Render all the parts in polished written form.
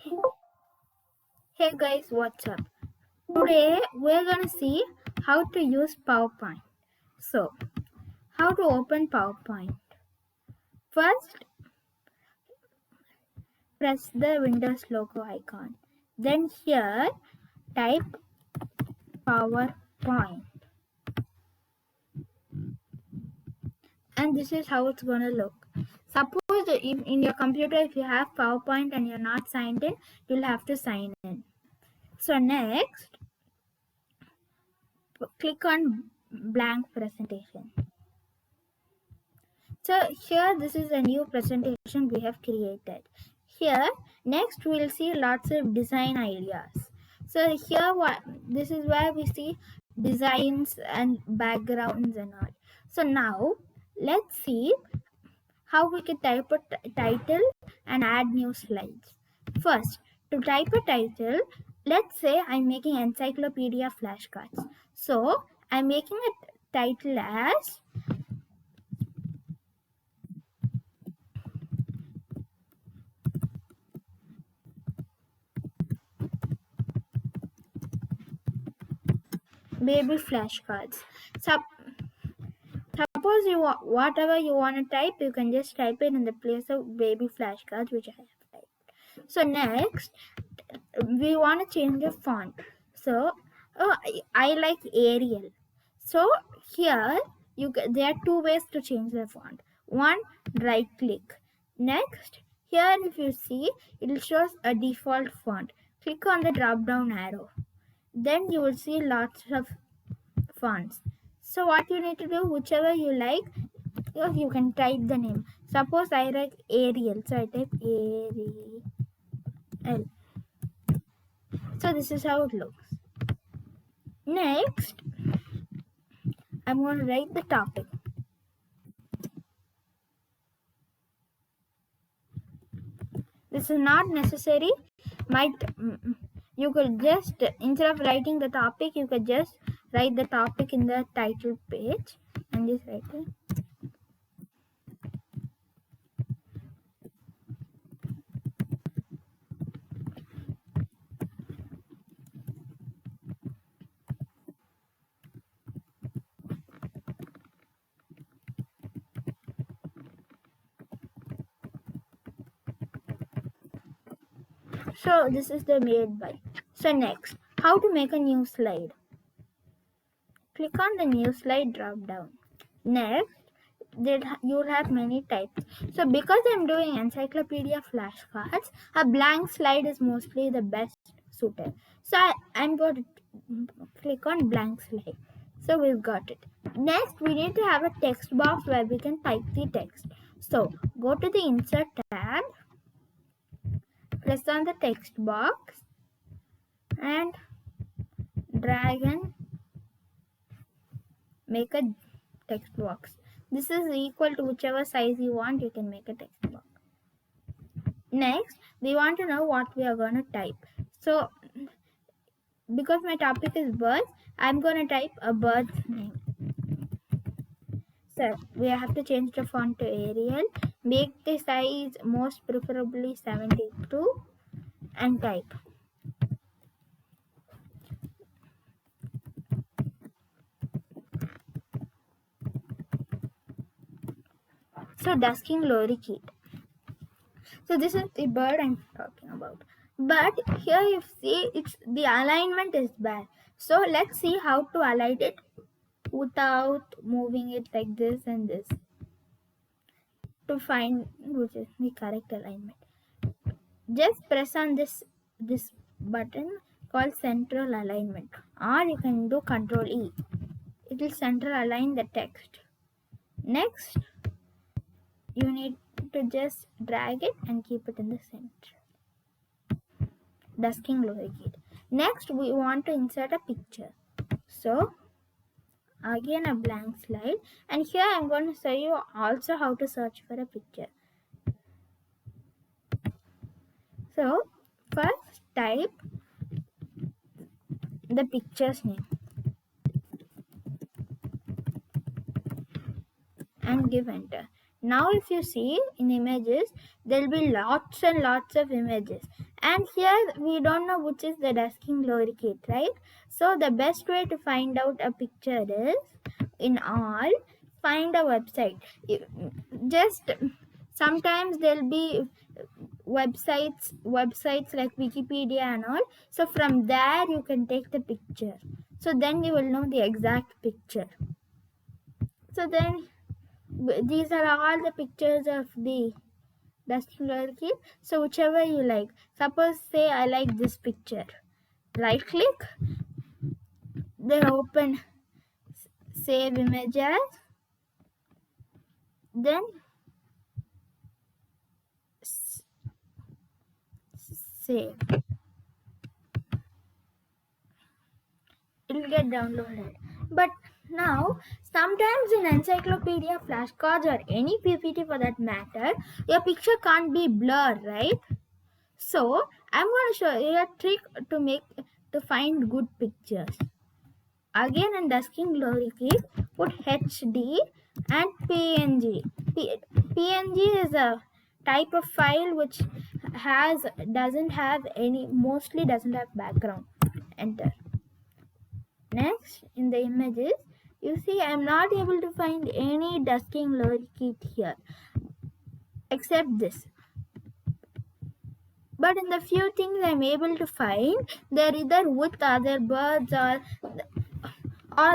Hey guys, what's up? Today we're gonna see how to use PowerPoint. So, how to open PowerPoint? First, press the Windows logo icon. Then here, type PowerPoint. And this is how it's gonna look. Suppose in your computer, if you have PowerPoint and you're not signed in, you'll have to sign in. So next, click on blank presentation. So here this is a new presentation we have created. Here next we'll see lots of design ideas. So here this is where we see designs and backgrounds and all. So now let's see how we can type a title and add new slides. First, to type a title, let's say I'm making encyclopedia flashcards. So I'm making a title as baby flashcards. Suppose you whatever you want to type, you can just type it in the place of baby flashcards, which I have typed. So next, we want to change the font. So I like Arial. So here there are two ways to change the font. One, right click. Next, here if you see, it will show a default font. Click on the drop down arrow. Then you will see lots of fonts. So what you need to do, whichever you like, you can type the name. Suppose I like Arial, so I type Arial. So this is how it looks. Next, I'm going to write the topic. This is not necessary. You could just, instead of writing the topic, you could just write the topic in the title page and just write it. So this is the made by. So next, how to make a new slide. Click on the new slide drop down. Next, you'll have many types. So because I'm doing encyclopedia flashcards, a blank slide is mostly the best suited. So I'm going to click on blank slide. So we've got it. Next, we need to have a text box where we can type the text. So go to the insert tab, press on the text box and drag and make a text box. This is equal to whichever size you want, you can make a text box. Next, we want to know what we are going to type. So because my topic is birds, I'm going to type a bird's name. So we have to change the font to Arial, make the size most preferably 72 and type. So dusking lorikeet. So this is the bird I'm talking about. But here you see the alignment is bad. So let's see how to align it without moving it like this and this to find which is the correct alignment. Just press on this button called central alignment, or you can do Control E. It will central align the text. Next, you need to just drag it and keep it in the center. Dusking lorikeet. Next, we want to insert a picture. So again a blank slide, and here I'm going to show you also how to search for a picture. So first type the picture's name and give enter. Now if you see in images, there will be lots and lots of images, And here we don't know which is the dusking glory kit, right? So the best way to find out a picture is, in all, find a website. Just sometimes there'll be websites like Wikipedia and all. So from there you can take the picture. So then you will know the exact picture. So then these are all the pictures of the dusting glory kit. So whichever you like. Suppose say I like this picture. Right click, then open save images, then save. It'll get downloaded. But now sometimes in encyclopedia, flashcards, or any PPT for that matter, your picture can't be blurred, right? So I'm going to show you a trick to find good pictures. Again, in dusking glory kit, put HD and PNG. PNG is a type of file which mostly doesn't have background. Enter. Next, in the images, you see I'm not able to find any dusking glory kit here except this. But in the few things I'm able to find, they're either with other birds or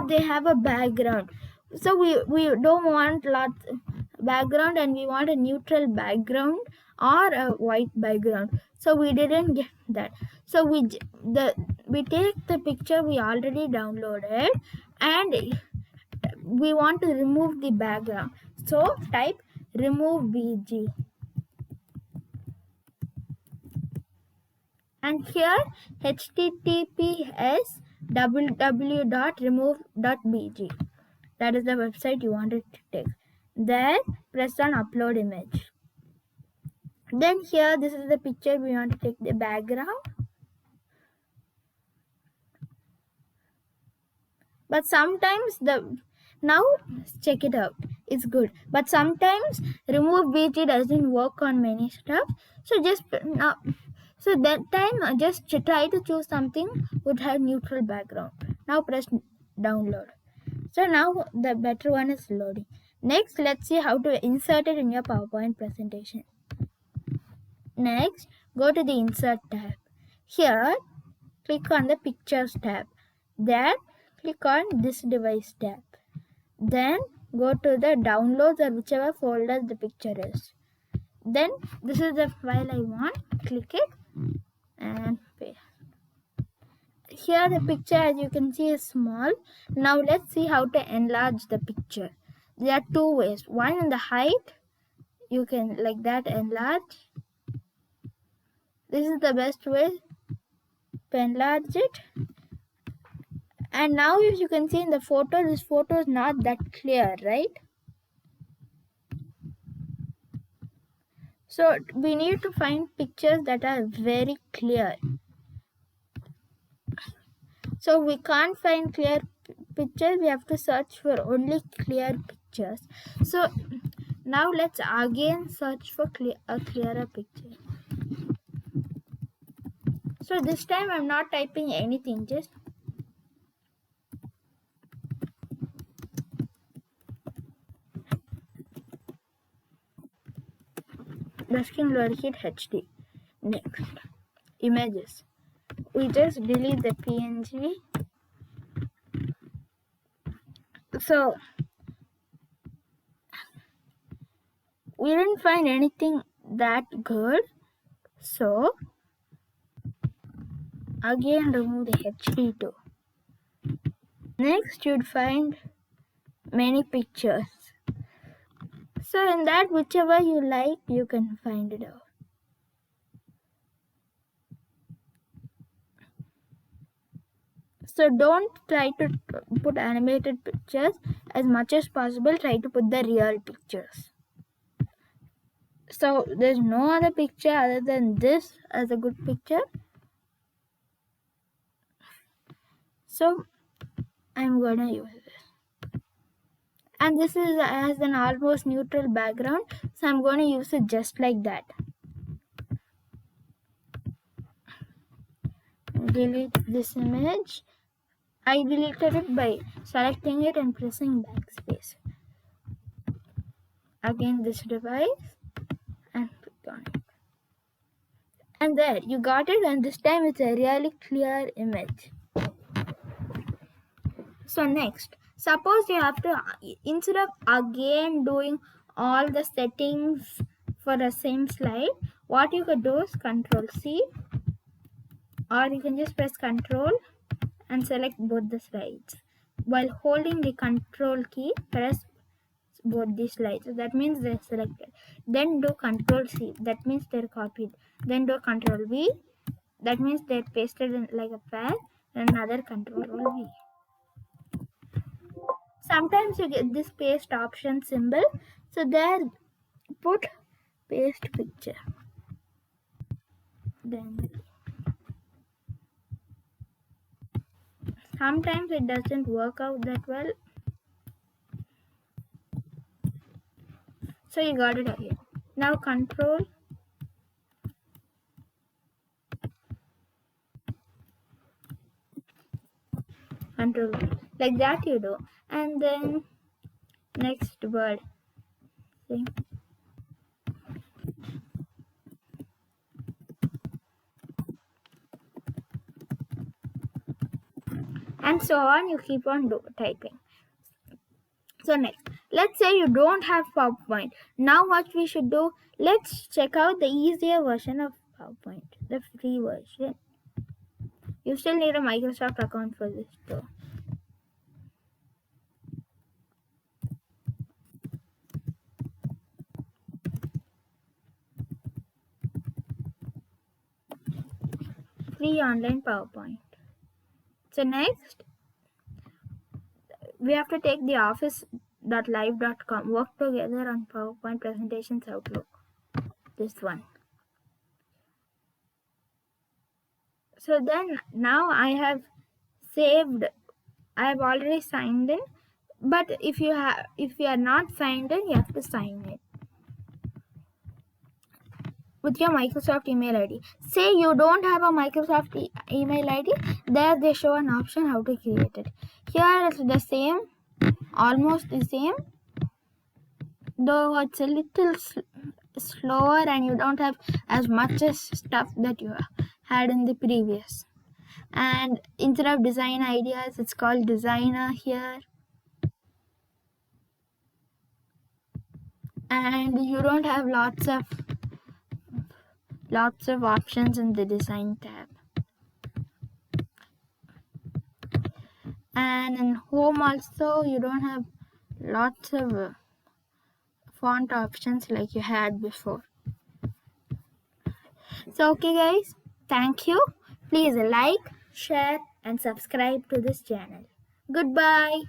they have a background. So we don't want lots background, and we want a neutral background or a white background. So we didn't get that. So we take the picture we already downloaded, and we want to remove the background. So type remove bg, and here https www.remove.bg. That is the website you wanted to take. Then press on upload image. Then here this is the picture we want to take the background. But sometimes now check it out, it's good. But sometimes remove BG doesn't work on many stuff. So that time just try to choose something would have neutral background. Now press download. So now the better one is loading. Next, let's see how to insert it in your PowerPoint presentation. Next, go to the insert tab. Here, click on the pictures tab. Then click on this device tab. Then go to the downloads or whichever folder the picture is. Then this is the file I want. Click it and paste. Here the picture, as you can see, is small. Now let's see how to enlarge the picture. There are two ways. One, in the height, you can like that enlarge. This is the best way to enlarge it. And now as you can see in the photo, this photo is not that clear, right? So we need to find pictures that are very clear. So we can't find clear pictures, we have to search for only clear pictures. So now let's again search for a clearer picture. So this time I'm not typing anything, just dusking glory kit HD. Next, images. We just delete the PNG. So we didn't find anything that good. So again remove the HD too. Next, you'd find many pictures. So in that, whichever you like, you can find it out. So don't try to put animated pictures. As much as possible, try to put the real pictures. So there's no other picture other than this as a good picture. So I'm gonna use this. And this has an almost neutral background, so I'm gonna use it just like that. delete this image. I deleted it by selecting it and pressing backspace. Again this device and click on it. And there, you got it, and this time it's a really clear image. So next, suppose you have to, instead of again doing all the settings for the same slide, what you could do is Control C, or you can just press Control and select both the slides. While holding the Control key, press both the slides. So that means they're selected. Then do Control C, that means they're copied. Then do Control V, that means they're pasted in like a pair, and another Control V. Sometimes you get this paste option symbol, so there put paste picture. Then sometimes it doesn't work out that well, so you got it again. Now Control like that you do, and then next word. See? And so on, you keep on typing. So next, let's say you don't have PowerPoint. Now what we should do, let's check out the easier version of PowerPoint, the free version. You still need a Microsoft account for this though. Free online PowerPoint. So next, we have to take the office.live.com, work together on PowerPoint presentations Outlook. This one. So then now I have saved, I have already signed in, but if you are not signed in, you have to sign in with your Microsoft email ID. Say you don't have a Microsoft email ID, there they show an option how to create it. Here it's the same, almost the same, though it's a little slower and you don't have as much as stuff that you had in the previous. And instead of design ideas, it's called designer here. And you don't have lots of options in the design tab. And in home also, you don't have lots of font options like you had before. So okay guys, thank you. Please like, share and subscribe to this channel. Goodbye.